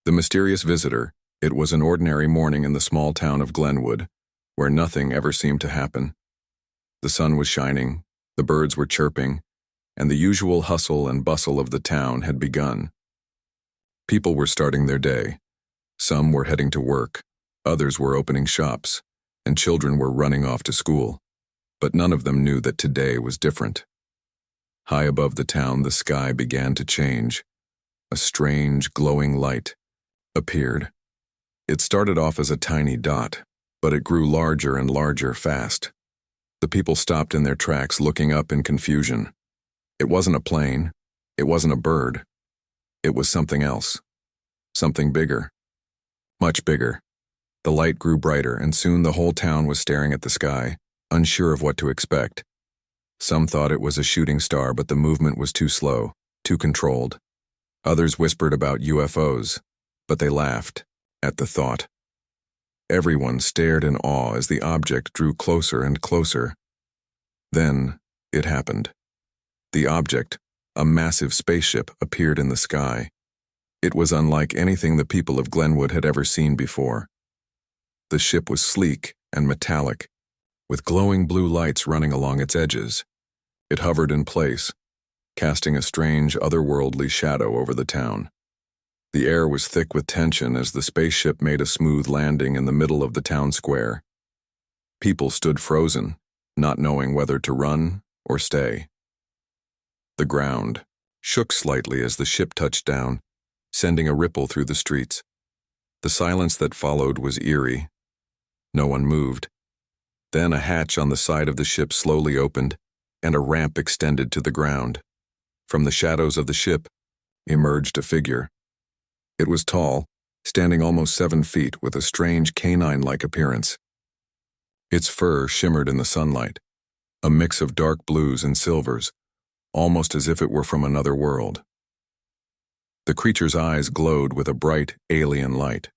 The mysterious visitor. It was an ordinary morning in the small town of Glenwood, where nothing ever seemed to happen. The sun was shining, the birds were chirping, and the usual hustle and bustle of the town had begun. People were starting their day. Some were heading to work, others were opening shops, and children were running off to school. But none of them knew that today was different. High above the town, the sky began to change. A strange, glowing light appeared. It started off as a tiny dot, but it grew larger and larger fast. The people stopped in their tracks, looking up in confusion. It wasn't a plane. It wasn't a bird. It was something else. Something bigger. Much bigger. The light grew brighter, and soon the whole town was staring at the sky, unsure of what to expect. Some thought it was a shooting star, but the movement was too slow, too controlled. Others whispered about UFOs, but they laughed at the thought. Everyone stared in awe as the object drew closer and closer. Then it happened. The object, a massive spaceship, appeared in the sky. It was unlike anything the people of Glenwood had ever seen before. The ship was sleek and metallic, with glowing blue lights running along its edges. It hovered in place, casting a strange, otherworldly shadow over the town. The air was thick with tension as the spaceship made a smooth landing in the middle of the town square. People stood frozen, not knowing whether to run or stay. The ground shook slightly as the ship touched down, sending a ripple through the streets. The silence that followed was eerie. No one moved. Then a hatch on the side of the ship slowly opened, and a ramp extended to the ground. From the shadows of the ship emerged a figure. It was tall, standing almost 7 feet, with a strange canine-like appearance. Its fur shimmered in the sunlight, a mix of dark blues and silvers, almost as if it were from another world. The creature's eyes glowed with a bright, alien light.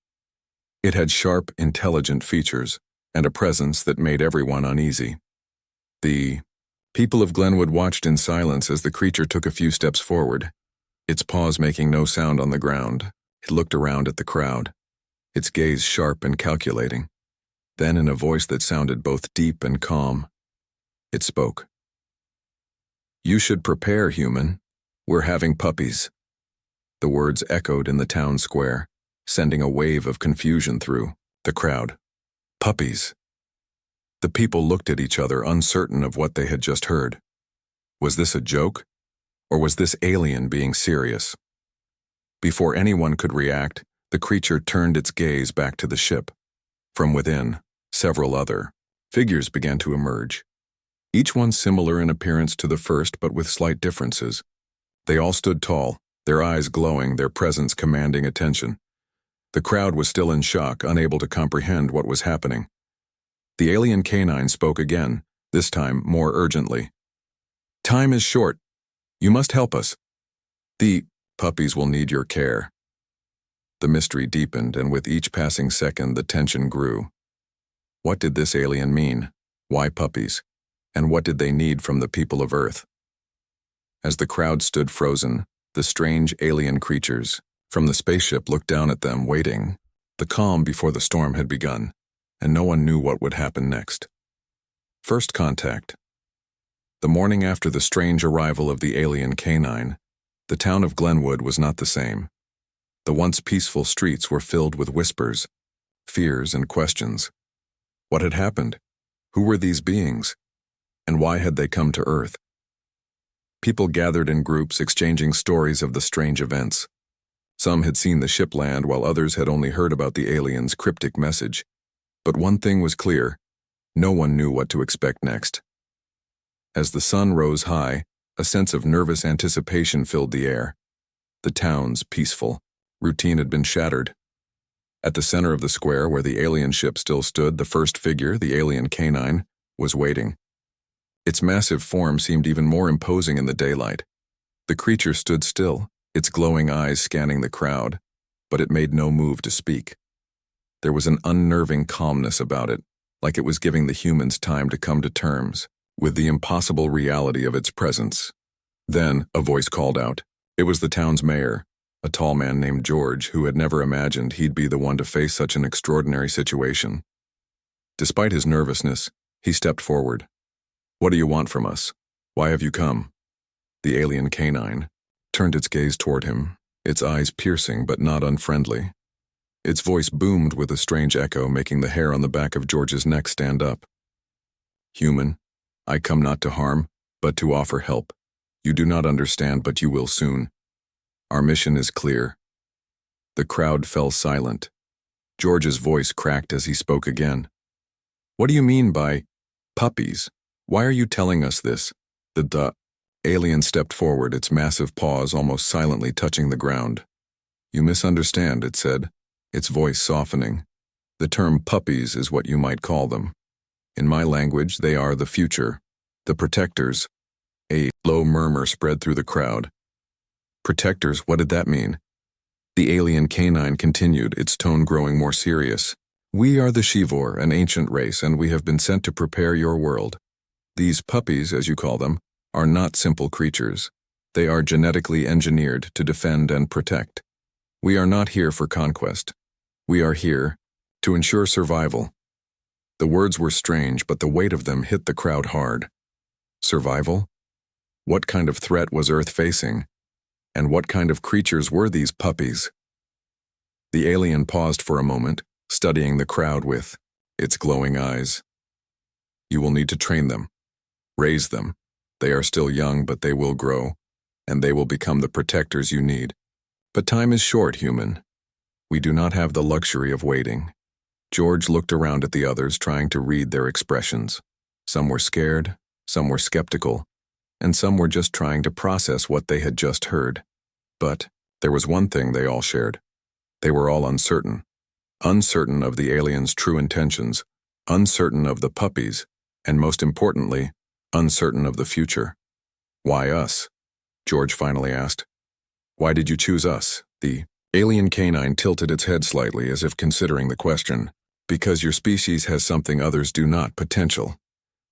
It had sharp, intelligent features and a presence that made everyone uneasy. The people of Glenwood watched in silence as the creature took a few steps forward, its paws making no sound on the ground. It looked around at the crowd, its gaze sharp and calculating. Then, in a voice that sounded both deep and calm, it spoke. "You should prepare, human. We're having puppies." The words echoed in the town square, sending a wave of confusion through the crowd. Puppies. The people looked at each other, uncertain of what they had just heard. Was this a joke? Or was this alien being serious? Before anyone could react, the creature turned its gaze back to the ship. From within, several other figures began to emerge, each one similar in appearance to the first but with slight differences. They all stood tall, their eyes glowing, their presence commanding attention. The crowd was still in shock, unable to comprehend what was happening. The alien canine spoke again, this time more urgently. "Time is short. You must help us. The puppies will need your care." The mystery deepened, and with each passing second, the tension grew. What did this alien mean? Why puppies? And what did they need from the people of Earth? As the crowd stood frozen, the strange alien creatures from the spaceship looked down at them, waiting. The calm before the storm had begun, and no one knew what would happen next. First contact. The morning after the strange arrival of the alien canine, the town of Glenwood was not the same. The once peaceful streets were filled with whispers, fears, and questions. What had happened? Who were these beings? And why had they come to Earth? People gathered in groups, exchanging stories of the strange events. Some had seen the ship land, while others had only heard about the alien's cryptic message. But one thing was clear: no one knew what to expect next. As the sun rose high, a sense of nervous anticipation filled the air. The town's peaceful routine had been shattered. At the center of the square, where the alien ship still stood, the first figure, the alien canine, was waiting. Its massive form seemed even more imposing in the daylight. The creature stood still, its glowing eyes scanning the crowd, but it made no move to speak. There was an unnerving calmness about it, like it was giving the humans time to come to terms with the impossible reality of its presence. Then a voice called out. It was the town's mayor, a tall man named George who had never imagined he'd be the one to face such an extraordinary situation. Despite his nervousness, he stepped forward. "What do you want from us? Why have you come?" The alien canine turned its gaze toward him, its eyes piercing but not unfriendly. Its voice boomed with a strange echo, making the hair on the back of George's neck stand up. "Human, I come not to harm, but to offer help. You do not understand, but you will soon. Our mission is clear." The crowd fell silent. George's voice cracked as he spoke again. "What do you mean by puppies? Why are you telling us this?" The alien stepped forward, its massive paws almost silently touching the ground. "You misunderstand," it said, its voice softening. "The term puppies is what you might call them. In my language, they are the future, the protectors." A low murmur spread through the crowd. "Protectors, what did that mean?" The alien canine continued, its tone growing more serious. "We are the HFY, an ancient race, and we have been sent to prepare your world. These puppies, as you call them, are not simple creatures. They are genetically engineered to defend and protect. We are not here for conquest. We are here to ensure survival." The words were strange, but the weight of them hit the crowd hard. Survival? What kind of threat was Earth facing? And what kind of creatures were these puppies? The alien paused for a moment, studying the crowd with its glowing eyes. "You will need to train them, raise them. They are still young, but they will grow, and they will become the protectors you need. But time is short, human. We do not have the luxury of waiting." George looked around at the others, trying to read their expressions. Some were scared, some were skeptical, and some were just trying to process what they had just heard. But there was one thing they all shared. They were all uncertain. Uncertain of the aliens' true intentions, uncertain of the puppies, and most importantly, uncertain of the future. "Why us?" George finally asked. "Why did you choose us?" The alien canine tilted its head slightly as if considering the question. "Because your species has something others do not, potential.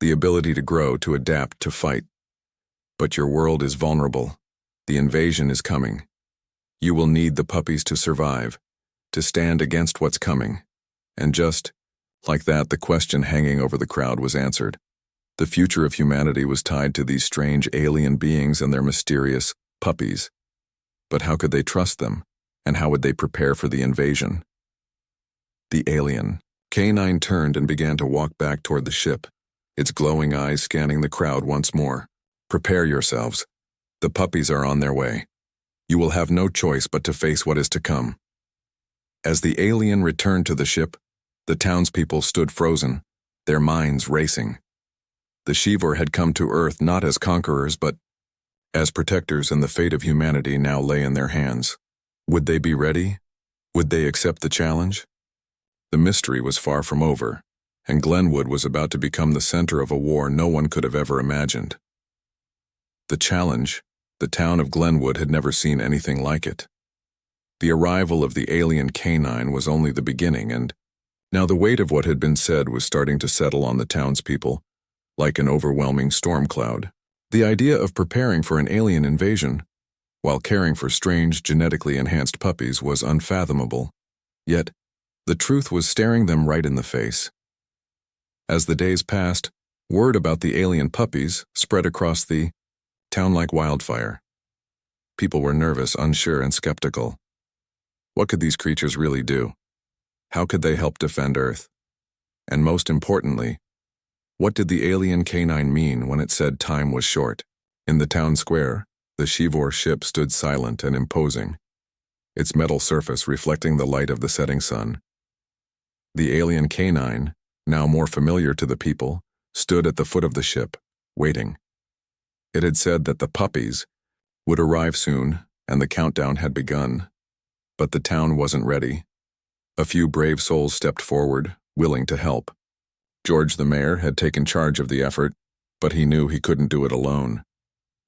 The ability to grow, to adapt, to fight. But your world is vulnerable. The invasion is coming. You will need the puppies to survive, to stand against what's coming." And just like that, the question hanging over the crowd was answered. The future of humanity was tied to these strange alien beings and their mysterious puppies. But how could they trust them, and how would they prepare for the invasion? The alien canine turned and began to walk back toward the ship, its glowing eyes scanning the crowd once more. "Prepare yourselves. The puppies are on their way. You will have no choice but to face what is to come." As the alien returned to the ship, the townspeople stood frozen, their minds racing. The HFY had come to Earth not as conquerors but as protectors, and the fate of humanity now lay in their hands. Would they be ready? Would they accept the challenge? The mystery was far from over, and Glenwood was about to become the center of a war no one could have ever imagined. The challenge, the town of Glenwood had never seen anything like it. The arrival of the alien canine was only the beginning, and now the weight of what had been said was starting to settle on the townspeople, like an overwhelming storm cloud. The idea of preparing for an alien invasion, while caring for strange, genetically enhanced puppies, was unfathomable. Yet, the truth was staring them right in the face. As the days passed, word about the alien puppies spread across the town like wildfire. People were nervous, unsure, and skeptical. What could these creatures really do? How could they help defend Earth? And most importantly, what did the alien canine mean when it said time was short? In the town square, the HFY ship stood silent and imposing, its metal surface reflecting the light of the setting sun. The alien canine, now more familiar to the people, stood at the foot of the ship, waiting. It had said that the puppies would arrive soon, and the countdown had begun. But the town wasn't ready. A few brave souls stepped forward, willing to help. George the mayor had taken charge of the effort, but he knew he couldn't do it alone.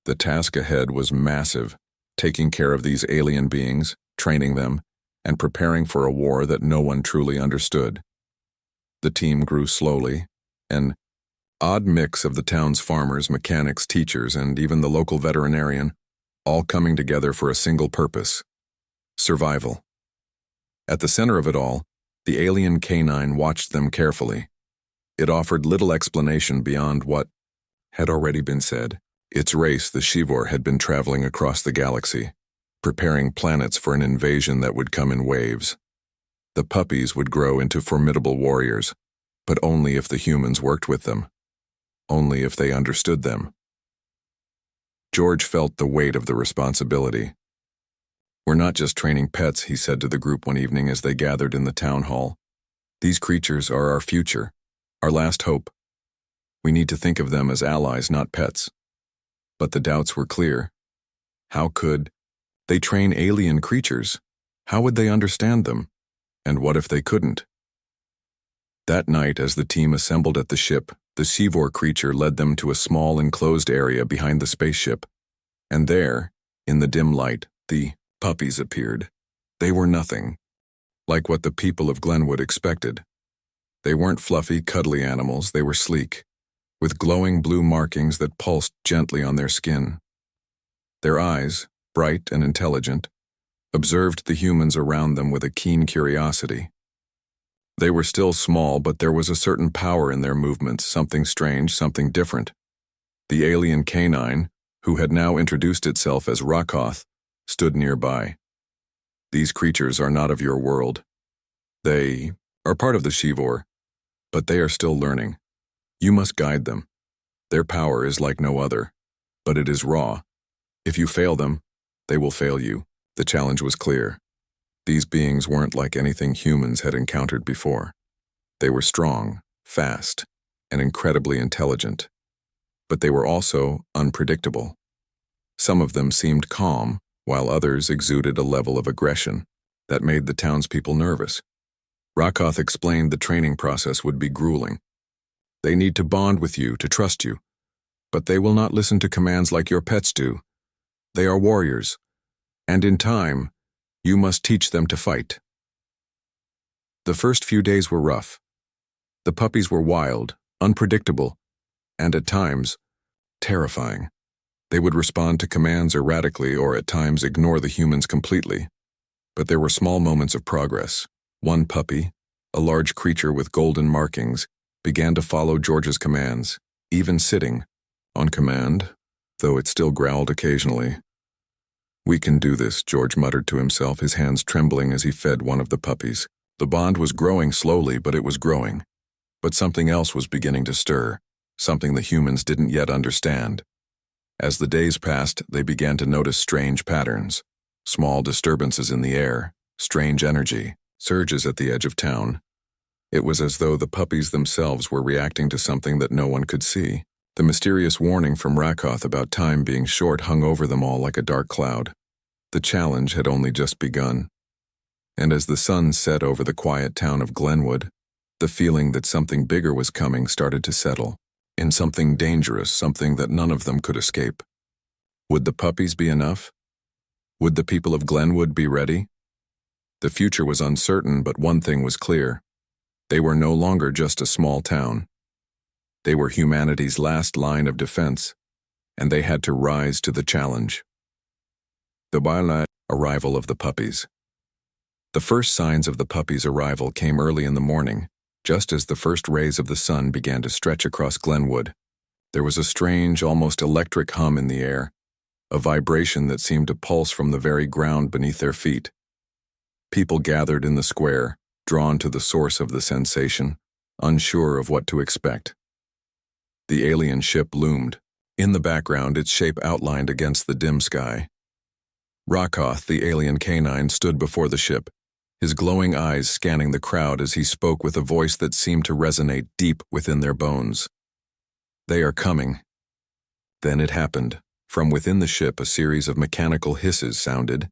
The task ahead was massive, taking care of these alien beings, training them, and preparing for a war that no one truly understood. The team grew slowly, an odd mix of the town's farmers, mechanics, teachers, and even the local veterinarian, all coming together for a single purpose: Survival. At the center of it all, the alien canine watched them carefully. It offered little explanation beyond what had already been said. Its race, the Shivor, had been traveling across the galaxy, preparing planets for an invasion that would come in waves. The puppies would grow into formidable warriors, but only if the humans worked with them, only if they understood them. George felt the weight of the responsibility. "We're not just training pets," he said to the group one evening as they gathered in the town hall. "These creatures are our future, our last hope. We need to think of them as allies, not pets." But the doubts were clear. How could they train alien creatures? How would they understand them? And what if they couldn't? That night, as the team assembled at the ship, the Shivor creature led them to a small enclosed area behind the spaceship. And there, in the dim light, the puppies appeared. They were nothing like what the people of Glenwood expected. They weren't fluffy, cuddly animals. They were sleek, with glowing blue markings that pulsed gently on their skin. Their eyes, bright and intelligent, observed the humans around them with a keen curiosity. They were still small, but there was a certain power in their movements, something strange, something different. The alien canine, who had now introduced itself as Rakoth, stood nearby. "These creatures are not of your world. They are part of the Shivor, but they are still learning. You must guide them. Their power is like no other, but it is raw. If you fail them, they will fail you." The challenge was clear. These beings weren't like anything humans had encountered before. They were strong, fast, and incredibly intelligent. But they were also unpredictable. Some of them seemed calm, while others exuded a level of aggression that made the townspeople nervous. Rakoth explained the training process would be grueling. "They need to bond with you, to trust you. But they will not listen to commands like your pets do. They are warriors. And in time, you must teach them to fight." The first few days were rough. The puppies were wild, unpredictable, and at times, terrifying. They would respond to commands erratically or at times ignore the humans completely. But there were small moments of progress. One puppy, a large creature with golden markings, began to follow George's commands, even sitting on command, though it still growled occasionally. "We can do this," George muttered to himself, his hands trembling as he fed one of the puppies. The bond was growing slowly, but it was growing. But something else was beginning to stir, something the humans didn't yet understand. As the days passed, they began to notice strange patterns, small disturbances in the air, strange energy, surges at the edge of town. It was as though the puppies themselves were reacting to something that no one could see. The mysterious warning from Rakoth about time being short hung over them all like a dark cloud. The challenge had only just begun. And as the sun set over the quiet town of Glenwood, the feeling that something bigger was coming started to settle, in something dangerous, something that none of them could escape. Would the puppies be enough? Would the people of Glenwood be ready? The future was uncertain, but one thing was clear. They were no longer just a small town. They were humanity's last line of defense, and they had to rise to the challenge. The arrival of the puppies. The first signs of the puppies' arrival came early in the morning, just as the first rays of the sun began to stretch across Glenwood. There was a strange, almost electric hum in the air, a vibration that seemed to pulse from the very ground beneath their feet. People gathered in the square, drawn to the source of the sensation, unsure of what to expect. The alien ship loomed. In the background, its shape outlined against the dim sky. Rakoth, the alien canine, stood before the ship, his glowing eyes scanning the crowd as he spoke with a voice that seemed to resonate deep within their bones. "They are coming." Then it happened. From within the ship, a series of mechanical hisses sounded,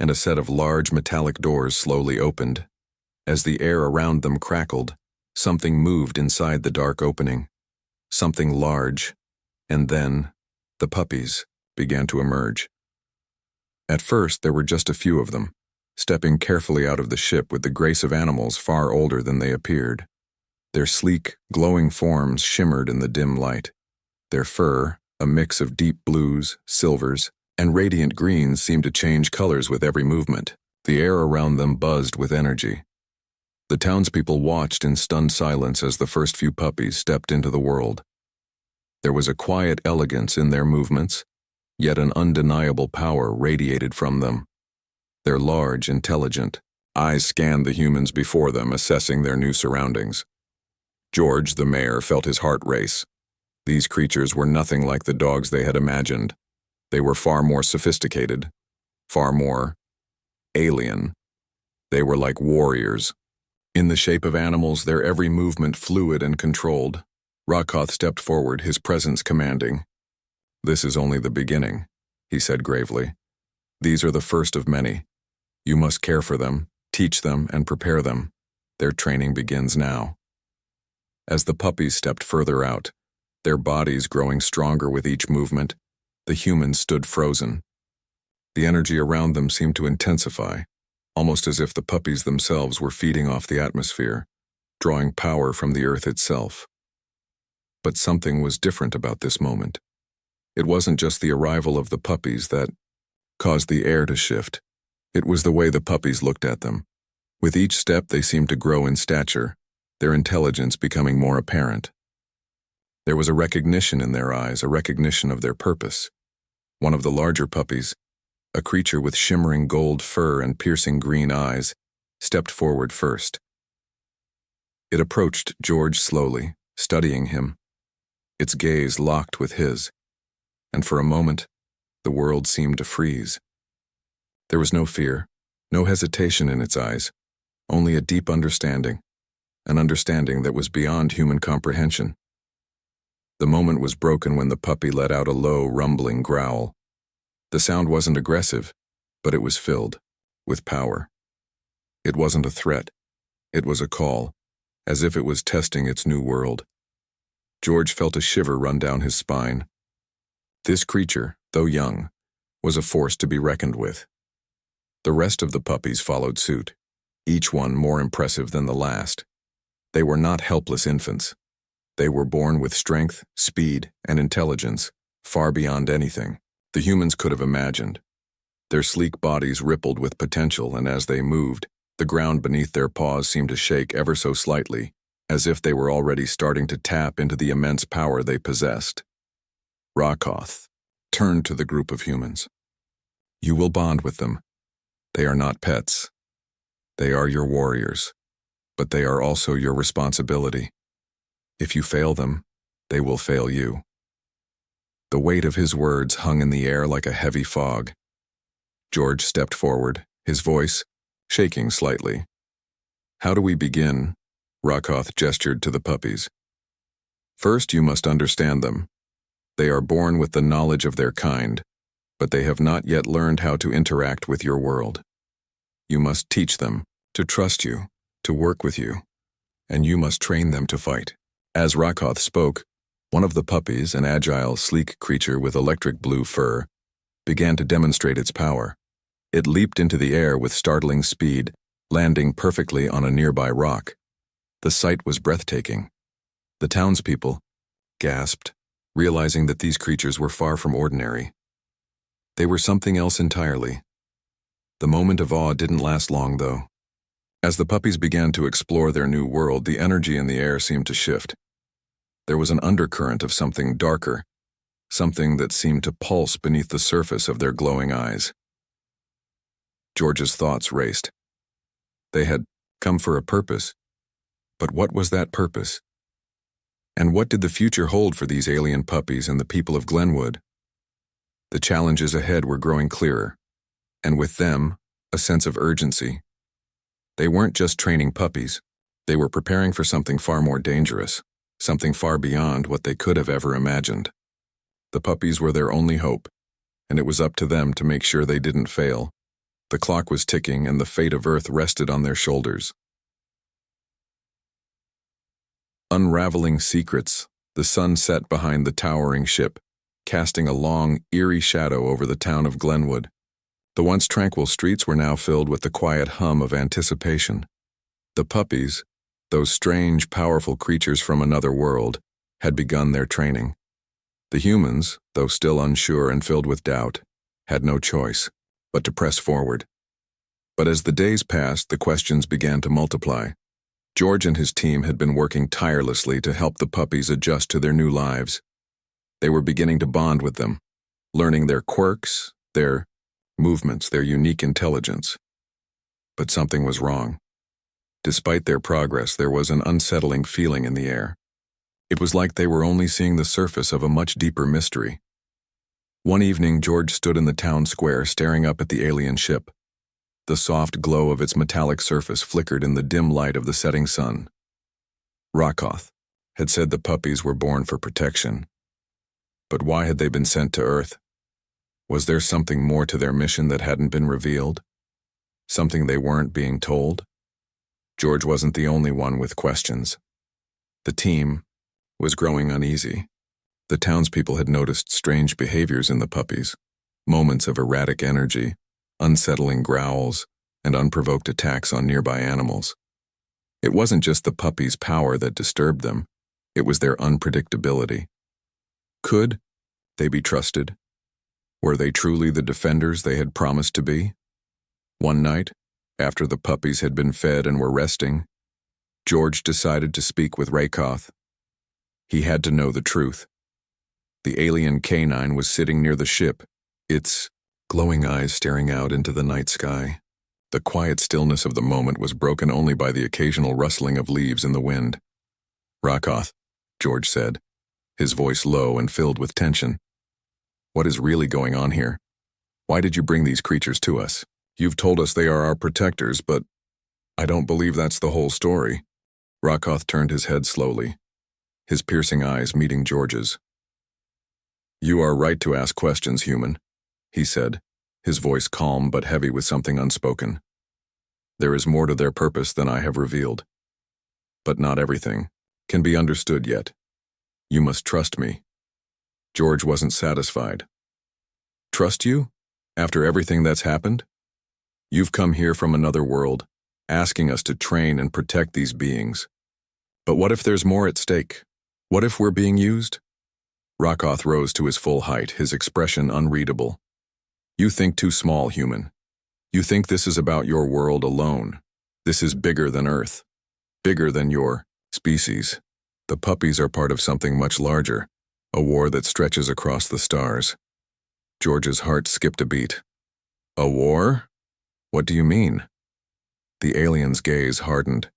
and a set of large metallic doors slowly opened. As the air around them crackled, something moved inside the dark opening. Something large, and then the puppies began to emerge. At first, there were just a few of them, stepping carefully out of the ship with the grace of animals far older than they appeared. Their sleek, glowing forms shimmered in the dim light. Their fur, a mix of deep blues, silvers, and radiant greens, seemed to change colors with every movement. The air around them buzzed with energy. The townspeople watched in stunned silence as the first few puppies stepped into the world. There was a quiet elegance in their movements, yet an undeniable power radiated from them. Their large, intelligent eyes scanned the humans before them, assessing their new surroundings. George, the mayor, felt his heart race. These creatures were nothing like the dogs they had imagined. They were far more sophisticated, far more alien. They were like warriors. In the shape of animals, their every movement fluid and controlled. Rakoth stepped forward, his presence commanding. "This is only the beginning," he said gravely. "These are the first of many. You must care for them, teach them, and prepare them. Their training begins now." As the puppies stepped further out, their bodies growing stronger with each movement, the humans stood frozen. The energy around them seemed to intensify, almost as if the puppies themselves were feeding off the atmosphere, drawing power from the earth itself. But something was different about this moment. It wasn't just the arrival of the puppies that caused the air to shift. It was the way the puppies looked at them. With each step, they seemed to grow in stature, their intelligence becoming more apparent. There was a recognition in their eyes, a recognition of their purpose. One of the larger puppies, a creature with shimmering gold fur and piercing green eyes, stepped forward first. It approached George slowly, studying him. Its gaze locked with his, and for a moment, the world seemed to freeze. There was no fear, no hesitation in its eyes, only a deep understanding, an understanding that was beyond human comprehension. The moment was broken when the puppy let out a low, rumbling growl. The sound wasn't aggressive, but it was filled with power. It wasn't a threat. It was a call, as if it was testing its new world. George felt a shiver run down his spine. This creature, though young, was a force to be reckoned with. The rest of the puppies followed suit, each one more impressive than the last. They were not helpless infants. They were born with strength, speed, and intelligence, far beyond anything the humans could have imagined. Their sleek bodies rippled with potential, and as they moved, the ground beneath their paws seemed to shake ever so slightly, as if they were already starting to tap into the immense power they possessed. Rakoth turned to the group of humans. "You will bond with them. They are not pets. They are your warriors, but they are also your responsibility. If you fail them, they will fail you." The weight of his words hung in the air like a heavy fog. George stepped forward, his voice shaking slightly. "How do we begin?" Rakoth gestured to the puppies. "First, you must understand them. They are born with the knowledge of their kind, but they have not yet learned how to interact with your world. You must teach them to trust you, to work with you, and you must train them to fight." As Rakoth spoke, one of the puppies, an agile, sleek creature with electric blue fur, began to demonstrate its power. It leaped into the air with startling speed, landing perfectly on a nearby rock. The sight was breathtaking. The townspeople gasped, realizing that these creatures were far from ordinary. They were something else entirely. The moment of awe didn't last long, though. As the puppies began to explore their new world, the energy in the air seemed to shift. There was an undercurrent of something darker, something that seemed to pulse beneath the surface of their glowing eyes. George's thoughts raced. They had come for a purpose, but what was that purpose? And what did the future hold for these alien puppies and the people of Glenwood? The challenges ahead were growing clearer, and with them, a sense of urgency. They weren't just training puppies. They were preparing for something far more dangerous, something far beyond what they could have ever imagined. The puppies were their only hope, and it was up to them to make sure they didn't fail. The clock was ticking, and the fate of Earth rested on their shoulders. Unraveling secrets, the sun set behind the towering ship, casting a long, eerie shadow over the town of Glenwood. The once tranquil streets were now filled with the quiet hum of anticipation. The puppies, those strange, powerful creatures from another world, had begun their training. The humans, though still unsure and filled with doubt, had no choice but to press forward. But as the days passed, the questions began to multiply. George and his team had been working tirelessly to help the puppies adjust to their new lives. They were beginning to bond with them, learning their quirks, their movements, their unique intelligence. But something was wrong. Despite their progress, there was an unsettling feeling in the air. It was like they were only seeing the surface of a much deeper mystery. One evening, George stood in the town square staring up at the alien ship. The soft glow of its metallic surface flickered in the dim light of the setting sun. Rockoth had said the puppies were born for protection. But why had they been sent to Earth? Was there something more to their mission that hadn't been revealed? Something they weren't being told? George wasn't the only one with questions. The team was growing uneasy. The townspeople had noticed strange behaviors in the puppies, moments of erratic energy, unsettling growls, and unprovoked attacks on nearby animals. It wasn't just the puppies' power that disturbed them, it was their unpredictability. Could they be trusted? Were they truly the defenders they had promised to be? One night, after the puppies had been fed and were resting, George decided to speak with Raykoth. He had to know the truth. The alien canine was sitting near the ship, its glowing eyes staring out into the night sky. The quiet stillness of the moment was broken only by the occasional rustling of leaves in the wind. "Rockoth," George said, his voice low and filled with tension. "What is really going on here? Why did you bring these creatures to us? You've told us they are our protectors, but I don't believe that's the whole story." Rockoth turned his head slowly, his piercing eyes meeting George's. "You are right to ask questions, human," he said, his voice calm but heavy with something unspoken. "There is more to their purpose than I have revealed. But not everything can be understood yet. You must trust me." George wasn't satisfied. "Trust you? After everything that's happened? You've come here from another world, asking us to train and protect these beings. But what if there's more at stake? What if we're being used?" Rockoth rose to his full height, his expression unreadable. "You think too small, human. You think this is about your world alone. This is bigger than Earth, bigger than your species. The puppies are part of something much larger, a war that stretches across the stars." George's heart skipped a beat. "A war? What do you mean?" The alien's gaze hardened.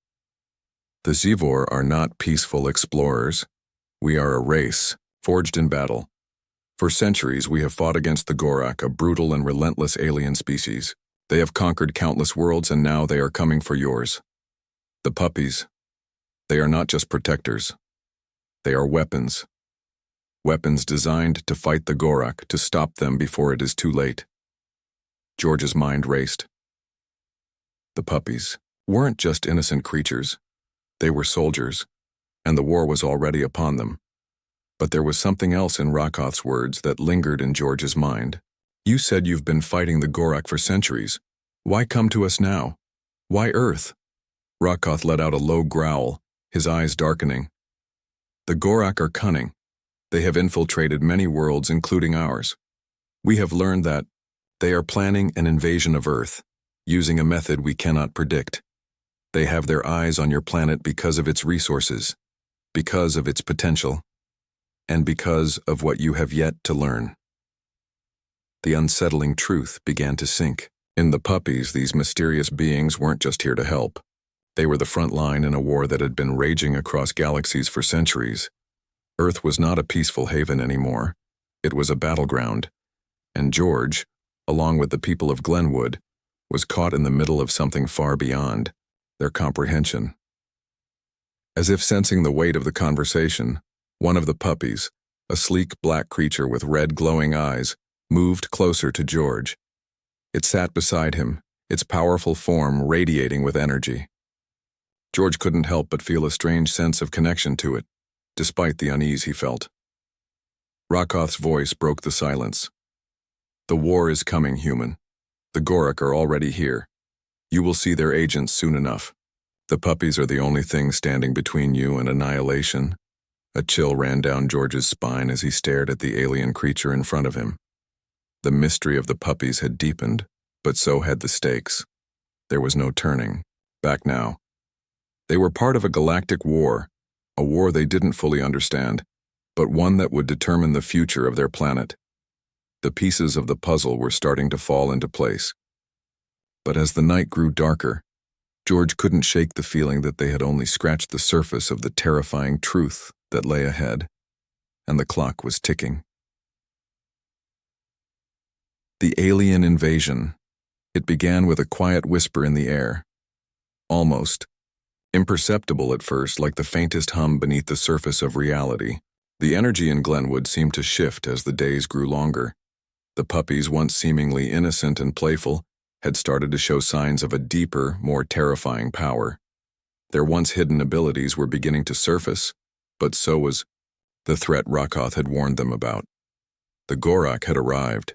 "The Zivor are not peaceful explorers. We are a race, forged in battle. For centuries we have fought against the Gorak, a brutal and relentless alien species. They have conquered countless worlds and now they are coming for yours. The puppies, they are not just protectors. They are weapons. Weapons designed to fight the Gorak, to stop them before it is too late." George's mind raced. The puppies weren't just innocent creatures. They were soldiers, and the war was already upon them. But there was something else in Rockoth's words that lingered in George's mind. "You said you've been fighting the Gorak for centuries. Why come to us now? Why Earth?" Rockoth let out a low growl, his eyes darkening. "The Gorak are cunning. They have infiltrated many worlds, including ours. We have learned that they are planning an invasion of Earth, using a method we cannot predict. They have their eyes on your planet because of its resources, because of its potential, and because of what you have yet to learn." The unsettling truth began to sink. In the puppies, these mysterious beings weren't just here to help. They were the front line in a war that had been raging across galaxies for centuries. Earth was not a peaceful haven anymore. It was a battleground. And George, along with the people of Glenwood, was caught in the middle of something far beyond their comprehension. As if sensing the weight of the conversation, one of the puppies, a sleek black creature with red glowing eyes, moved closer to George. It sat beside him, its powerful form radiating with energy. George couldn't help but feel a strange sense of connection to it, despite the unease he felt. Rockoth's voice broke the silence. "The war is coming, human. The Gorak are already here. You will see their agents soon enough. The puppies are the only thing standing between you and annihilation." A chill ran down George's spine as he stared at the alien creature in front of him. The mystery of the puppies had deepened, but so had the stakes. There was no turning back now. They were part of a galactic war, a war they didn't fully understand, but one that would determine the future of their planet. The pieces of the puzzle were starting to fall into place. But as the night grew darker, George couldn't shake the feeling that they had only scratched the surface of the terrifying truth that lay ahead, and the clock was ticking. The alien invasion. It began with a quiet whisper in the air. Almost imperceptible at first, like the faintest hum beneath the surface of reality. The energy in Glenwood seemed to shift as the days grew longer. The puppies, once seemingly innocent and playful, had started to show signs of a deeper, more terrifying power. Their once hidden abilities were beginning to surface, but so was the threat Rakoth had warned them about. The Gorak had arrived.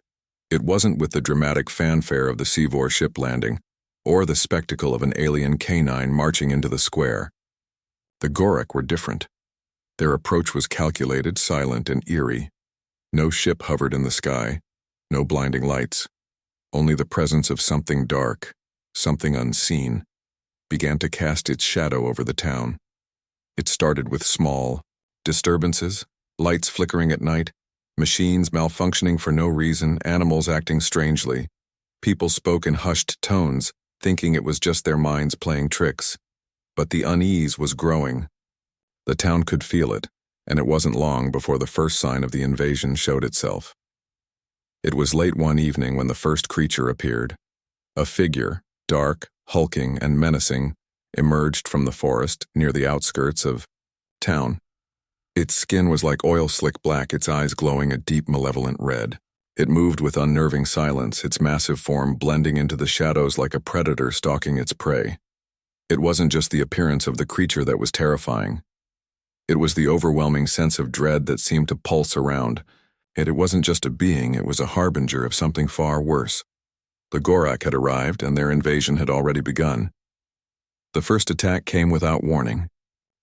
It wasn't with the dramatic fanfare of the Seavor ship landing, or the spectacle of an alien canine marching into the square. The Gorak were different. Their approach was calculated, silent, and eerie. No ship hovered in the sky, no blinding lights. Only the presence of something dark, something unseen, began to cast its shadow over the town. It started with small disturbances, lights flickering at night, machines malfunctioning for no reason, animals acting strangely. People spoke in hushed tones, thinking it was just their minds playing tricks. But the unease was growing. The town could feel it, and it wasn't long before the first sign of the invasion showed itself. It was late one evening when the first creature appeared. A figure, dark, hulking, and menacing, emerged from the forest near the outskirts of town. Its skin was like oil-slick black, its eyes glowing a deep malevolent red. It moved with unnerving silence, its massive form blending into the shadows like a predator stalking its prey. It wasn't just the appearance of the creature that was terrifying. It was the overwhelming sense of dread that seemed to pulse around. And it wasn't just a being, it was a harbinger of something far worse. The Gorak had arrived, and their invasion had already begun. The first attack came without warning.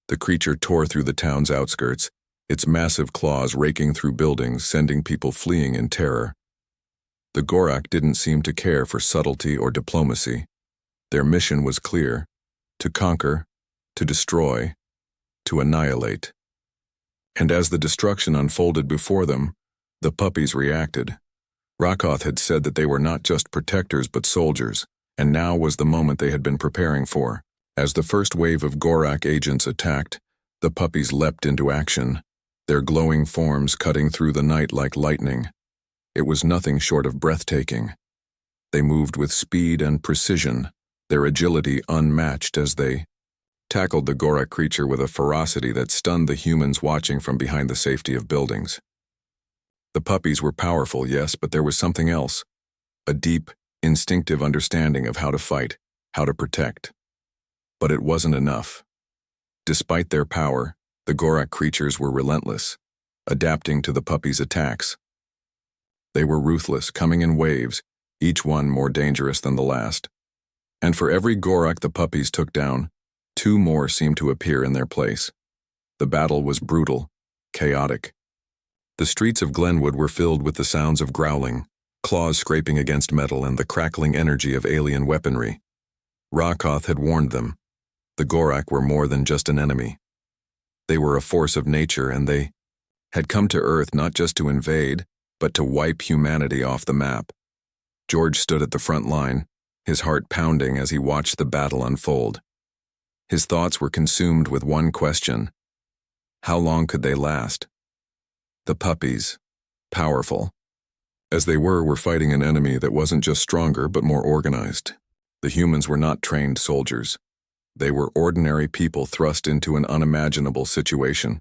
The creature tore through the town's outskirts, its massive claws raking through buildings, sending people fleeing in terror. The Gorak didn't seem to care for subtlety or diplomacy. Their mission was clear: to conquer, to destroy, to annihilate. And as the destruction unfolded before them, the puppies reacted. Rakoth had said that they were not just protectors but soldiers, and now was the moment they had been preparing for. As the first wave of Gorak agents attacked, the puppies leapt into action, their glowing forms cutting through the night like lightning. It was nothing short of breathtaking. They moved with speed and precision, their agility unmatched as they tackled the Gorak creature with a ferocity that stunned the humans watching from behind the safety of buildings. The puppies were powerful, yes, but there was something else. A deep, instinctive understanding of how to fight, how to protect. But it wasn't enough. Despite their power, the Gorak creatures were relentless, adapting to the puppies' attacks. They were ruthless, coming in waves, each one more dangerous than the last. And for every Gorak the puppies took down, two more seemed to appear in their place. The battle was brutal, chaotic. The streets of Glenwood were filled with the sounds of growling, claws scraping against metal, and the crackling energy of alien weaponry. Rakoth had warned them. The Gorak were more than just an enemy. They were a force of nature, and they had come to Earth not just to invade, but to wipe humanity off the map. George stood at the front line, his heart pounding as he watched the battle unfold. His thoughts were consumed with one question: how long could they last? The puppies, powerful as they were fighting an enemy that wasn't just stronger but more organized. The humans were not trained soldiers. They were ordinary people thrust into an unimaginable situation.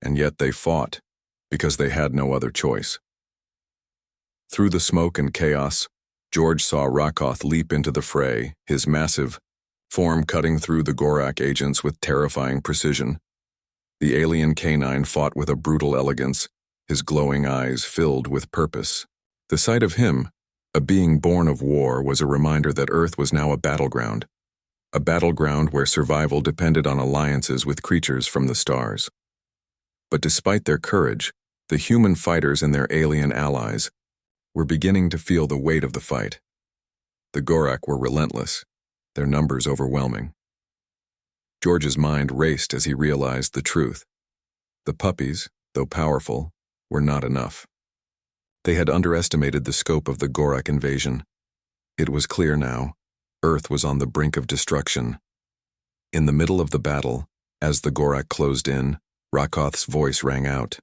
And yet they fought, because they had no other choice. Through the smoke and chaos, George saw Rakoth leap into the fray, his massive form cutting through the Gorak agents with terrifying precision. The alien canine fought with a brutal elegance, his glowing eyes filled with purpose. The sight of him, a being born of war, was a reminder that Earth was now a battleground where survival depended on alliances with creatures from the stars. But despite their courage, the human fighters and their alien allies were beginning to feel the weight of the fight. The Gorak were relentless, their numbers overwhelming. George's mind raced as he realized the truth. The puppies, though powerful, were not enough. They had underestimated the scope of the Gorak invasion. It was clear now. Earth was on the brink of destruction. In the middle of the battle, as the Gorak closed in, Rakoth's voice rang out.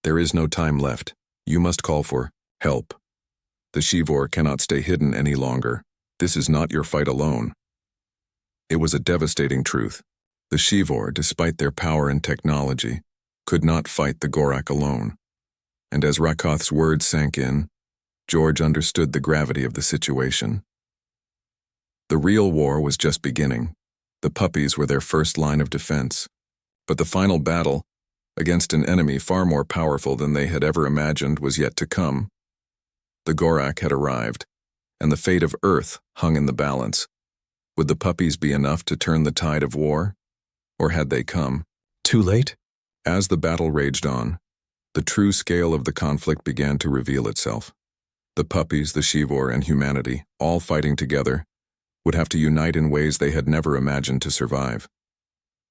"There is no time left. You must call for help. The Shivor cannot stay hidden any longer. This is not your fight alone." It was a devastating truth. The Shivor, despite their power and technology, could not fight the Gorak alone. And as Rakoth's words sank in, George understood the gravity of the situation. The real war was just beginning. The puppies were their first line of defense. But the final battle, against an enemy far more powerful than they had ever imagined, was yet to come. The Gorak had arrived, and the fate of Earth hung in the balance. Would the puppies be enough to turn the tide of war? Or had they come too late? As the battle raged on, the true scale of the conflict began to reveal itself. The puppies, the Shivor, and humanity, all fighting together, would have to unite in ways they had never imagined to survive.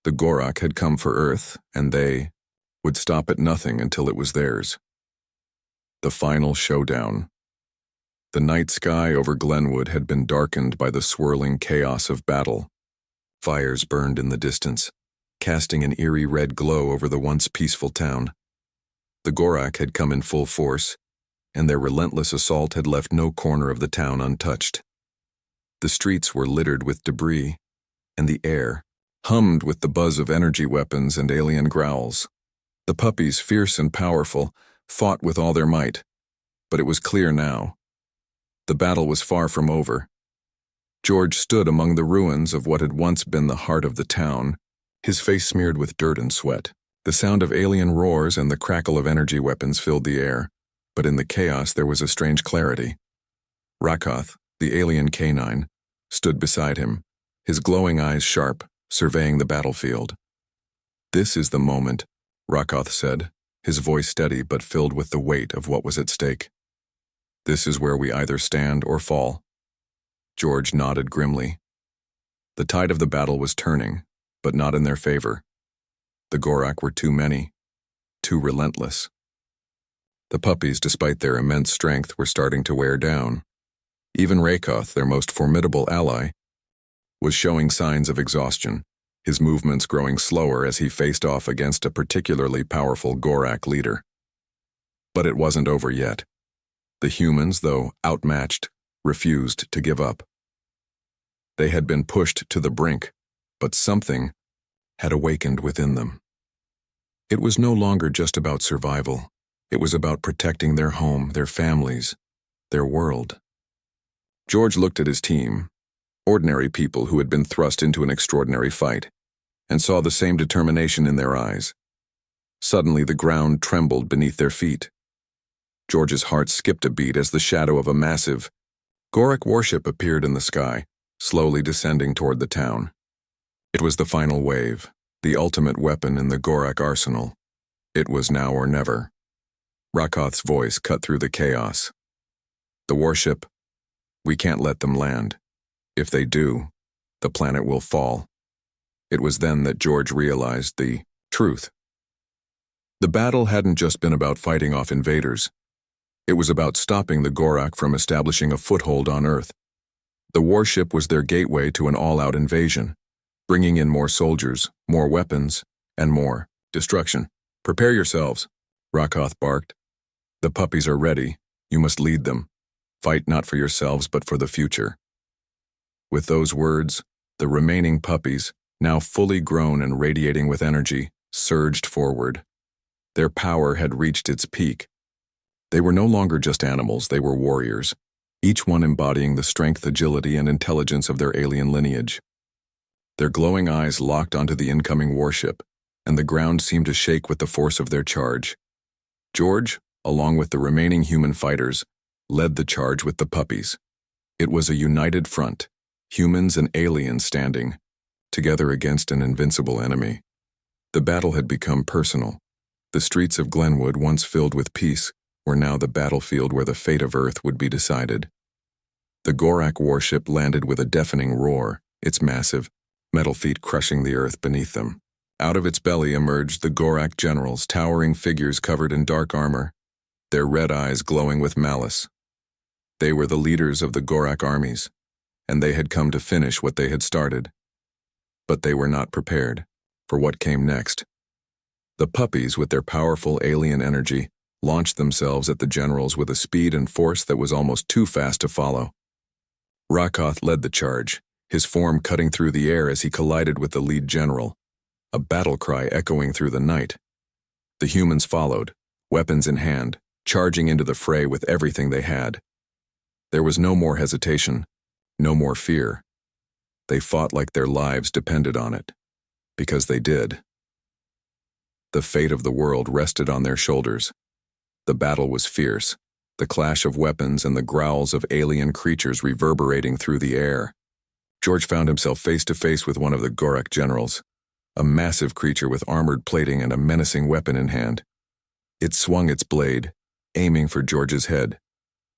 The Gorak had come for Earth, and they would stop at nothing until it was theirs. The final showdown. The night sky over Glenwood had been darkened by the swirling chaos of battle. Fires burned in the distance, casting an eerie red glow over the once peaceful town. The Gorak had come in full force, and their relentless assault had left no corner of the town untouched. The streets were littered with debris, and the air hummed with the buzz of energy weapons and alien growls. The puppies, fierce and powerful, fought with all their might. But it was clear now. The battle was far from over. George stood among the ruins of what had once been the heart of the town, his face smeared with dirt and sweat. The sound of alien roars and the crackle of energy weapons filled the air, but in the chaos there was a strange clarity. Rakoth, the alien canine, stood beside him, his glowing eyes sharp, surveying the battlefield. "This is the moment," Rakoth said, his voice steady but filled with the weight of what was at stake. "This is where we either stand or fall." George nodded grimly. The tide of the battle was turning, but not in their favor. The Gorak were too many, too relentless. The puppies, despite their immense strength, were starting to wear down. Even Rakoth, their most formidable ally, was showing signs of exhaustion, his movements growing slower as he faced off against a particularly powerful Gorak leader. But it wasn't over yet. The humans, though outmatched, refused to give up. They had been pushed to the brink, but something had awakened within them. It was no longer just about survival. It was about protecting their home, their families, their world. George looked at his team, ordinary people who had been thrust into an extraordinary fight, and saw the same determination in their eyes. Suddenly the ground trembled beneath their feet. George's heart skipped a beat as the shadow of a massive Gorak warship appeared in the sky, slowly descending toward the town. It was the final wave, the ultimate weapon in the Gorak arsenal. It was now or never. Rakoth's voice cut through the chaos. "The warship, we can't let them land. If they do, the planet will fall." It was then that George realized the truth. The battle hadn't just been about fighting off invaders. It was about stopping the Gorak from establishing a foothold on Earth. The warship was their gateway to an all-out invasion, bringing in more soldiers, more weapons, and more destruction. "Prepare yourselves," Rakoth barked. "The puppies are ready. You must lead them. Fight not for yourselves but for the future." With those words, the remaining puppies, now fully grown and radiating with energy, surged forward. Their power had reached its peak. They were no longer just animals, they were warriors, each one embodying the strength, agility, and intelligence of their alien lineage. Their glowing eyes locked onto the incoming warship, and the ground seemed to shake with the force of their charge. George, along with the remaining human fighters, led the charge with the puppies. It was a united front, humans and aliens standing together against an invincible enemy. The battle had become personal. The streets of Glenwood, once filled with peace, were now the battlefield where the fate of Earth would be decided. The Gorak warship landed with a deafening roar, its massive, metal feet crushing the earth beneath them. Out of its belly emerged the Gorak generals, towering figures covered in dark armor, their red eyes glowing with malice. They were the leaders of the Gorak armies, and they had come to finish what they had started. But they were not prepared for what came next. The Puppies, with their powerful alien energy, launched themselves at the generals with a speed and force that was almost too fast to follow. Rakoth led the charge, his form cutting through the air as he collided with the lead general, a battle cry echoing through the night. The humans followed, weapons in hand, charging into the fray with everything they had. There was no more hesitation, no more fear. They fought like their lives depended on it, because they did. The fate of the world rested on their shoulders. The battle was fierce, the clash of weapons and the growls of alien creatures reverberating through the air. George found himself face to face with one of the Gorak generals, a massive creature with armored plating and a menacing weapon in hand. It swung its blade, aiming for George's head,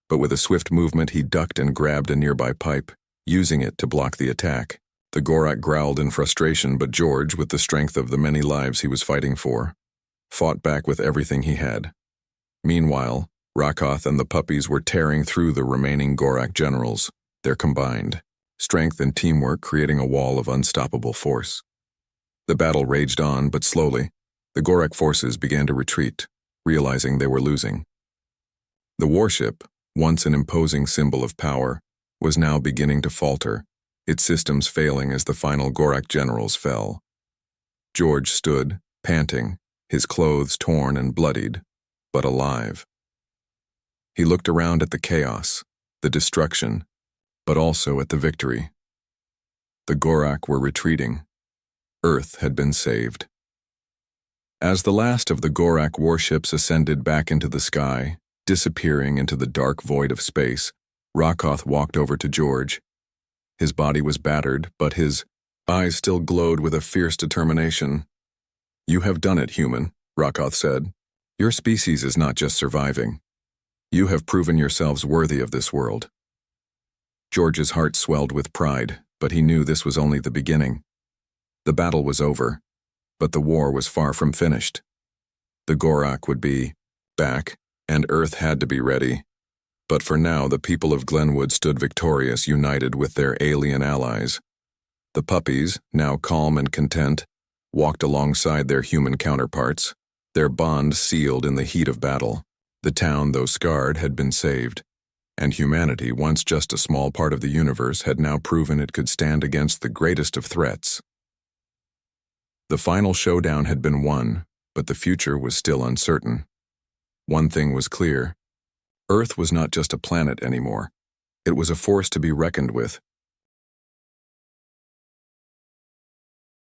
but with a swift movement he ducked and grabbed a nearby pipe, using it to block the attack. The Gorak growled in frustration, but George, with the strength of the many lives he was fighting for, fought back with everything he had. Meanwhile, Rakoth and the Puppies were tearing through the remaining Gorak generals, their combined strength and teamwork creating a wall of unstoppable force. The battle raged on, but slowly, the Gorak forces began to retreat, realizing they were losing. The warship, once an imposing symbol of power, was now beginning to falter, its systems failing as the final Gorak generals fell. George stood, panting, his clothes torn and bloodied, but alive. He looked around at the chaos, the destruction, but also at the victory. The Gorak were retreating. Earth had been saved. As the last of the Gorak warships ascended back into the sky, disappearing into the dark void of space, Rakoth walked over to George. His body was battered, but his eyes still glowed with a fierce determination. "You have done it, human," Rakoth said. "Your species is not just surviving. You have proven yourselves worthy of this world." George's heart swelled with pride, but he knew this was only the beginning. The battle was over, but the war was far from finished. The Gorak would be back, and Earth had to be ready. But for now, the people of Glenwood stood victorious, united with their alien allies. The Puppies, now calm and content, walked alongside their human counterparts, their bond sealed in the heat of battle. The town, though scarred, had been saved, and humanity, once just a small part of the universe, had now proven it could stand against the greatest of threats. The final showdown had been won, but the future was still uncertain. One thing was clear. Earth was not just a planet anymore. It was a force to be reckoned with,